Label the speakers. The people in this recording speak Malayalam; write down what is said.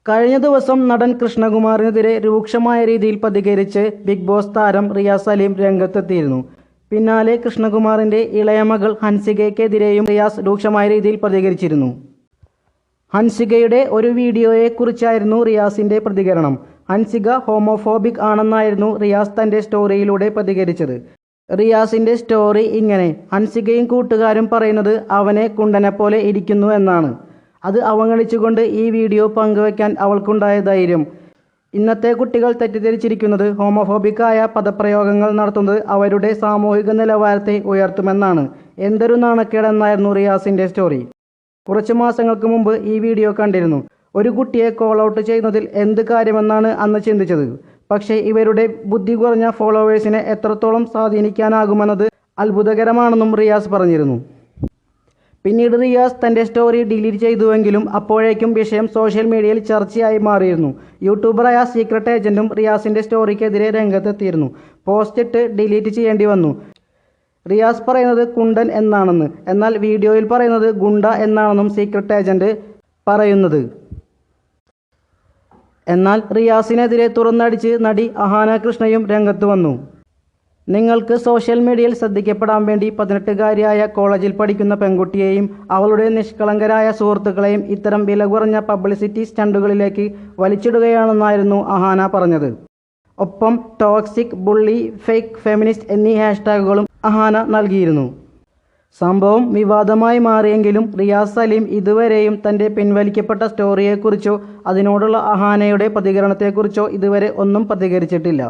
Speaker 1: കഴിഞ്ഞ ദിവസം നടൻ കൃഷ്ണകുമാറിനെതിരെ രൂക്ഷമായ രീതിയിൽ പ്രതികരിച്ച് ബിഗ് ബോസ് താരം റിയാസ് സലീം രംഗത്തെത്തിയിരുന്നു. പിന്നാലെ കൃഷ്ണകുമാറിന്റെ ഇളയ മകൾ ഹൻസികയ്ക്കെതിരെയും റിയാസ് രൂക്ഷമായ രീതിയിൽ പ്രതികരിച്ചിരുന്നു. ഹൻസികയുടെ ഒരു വീഡിയോയെക്കുറിച്ചായിരുന്നു റിയാസിന്റെ പ്രതികരണം. ഹൻസിക ഹോമോഫോബിക് ആണെന്നായിരുന്നു റിയാസ് തന്റെ സ്റ്റോറിയിലൂടെ പ്രതികരിച്ചത്. റിയാസിന്റെ സ്റ്റോറി ഇങ്ങനെ: ഹൻസികയും കൂട്ടുകാരും പറയുന്നത് അവനെ കുണ്ടനെപ്പോലെ ഇരിക്കുന്നു എന്നാണ്. അത് അവഗണിച്ചുകൊണ്ട് ഈ വീഡിയോ പങ്കുവയ്ക്കാൻ അവൾക്കുണ്ടായ ധൈര്യം. ഇന്നത്തെ കുട്ടികൾ തെറ്റിദ്ധരിച്ചിരിക്കുന്നത് ഹോമോഫോബിക്കായ പദപ്രയോഗങ്ങൾ നടത്തുന്നത് അവരുടെ സാമൂഹിക നിലവാരത്തെ ഉയർത്തുമെന്നാണ്. എന്തൊരു നാണക്കേടെന്നായിരുന്നു റിയാസിന്റെ സ്റ്റോറി. കുറച്ച് മാസങ്ങൾക്ക് മുമ്പ് ഈ വീഡിയോ കണ്ടിരുന്നു. ഒരു കുട്ടിയെ കോൾ ഔട്ട് ചെയ്യുന്നതിൽ എന്ത് കാര്യമെന്നാണ് അന്ന് ചിന്തിച്ചത്. പക്ഷേ ഇവരുടെ ബുദ്ധി കുറഞ്ഞ ഫോളോവേഴ്സിനെ എത്രത്തോളം സ്വാധീനിക്കാനാകുമെന്നത് അത്ഭുതകരമാണെന്നും റിയാസ് പറഞ്ഞിരുന്നു. പിന്നീട് റിയാസ് തൻ്റെ സ്റ്റോറി ഡിലീറ്റ് ചെയ്തുവെങ്കിലും അപ്പോഴേക്കും വിഷയം സോഷ്യൽ മീഡിയയിൽ ചർച്ചയായി മാറിയിരുന്നു. യൂട്യൂബറായ സീക്രട്ട് ഏജന്റും റിയാസിൻ്റെ സ്റ്റോറിക്കെതിരെ രംഗത്തെത്തിയിരുന്നു. പോസ്റ്റ് ഇട്ട് ഡിലീറ്റ് ചെയ്യേണ്ടി വന്നു. റിയാസ് പറയുന്നത് കുണ്ടൻ എന്നാണെന്ന്, എന്നാൽ വീഡിയോയിൽ പറയുന്നത് ഗുണ്ട എന്നാണെന്നും സീക്രട്ട് ഏജന്റ് പറയുന്നത്. എന്നാൽ റിയാസിനെതിരെ തുറന്നടിച്ച് നടി അഹാന കൃഷ്ണയും രംഗത്ത് വന്നു. നിങ്ങൾക്ക് സോഷ്യൽ മീഡിയയിൽ ശ്രദ്ധിക്കപ്പെടാൻ വേണ്ടി 18-കാരിയായ കോളേജിൽ പഠിക്കുന്ന പെൺകുട്ടിയെയും അവളുടെ നിഷ്കളങ്കരായ സുഹൃത്തുക്കളെയും ഇത്തരം വില കുറഞ്ഞ പബ്ലിസിറ്റി സ്റ്റണ്ടുകളിലേക്ക് വലിച്ചിടുകയാണെന്നായിരുന്നു അഹാന പറഞ്ഞത്. ഒപ്പം ടോക്സിക്, ബുള്ളി, ഫേക്ക് ഫെമിനിസ്റ്റ് എന്നീ ഹാഷ്ടാഗുകളും അഹാന നൽകിയിരുന്നു. സംഭവം വിവാദമായി മാറിയെങ്കിലും റിയാസ് സലീം ഇതുവരെയും തൻ്റെ പിൻവലിക്കപ്പെട്ട സ്റ്റോറിയെക്കുറിച്ചോ അതിനോടുള്ള അഹാനയുടെ പ്രതികരണത്തെക്കുറിച്ചോ ഇതുവരെ ഒന്നും പ്രതികരിച്ചിട്ടില്ല.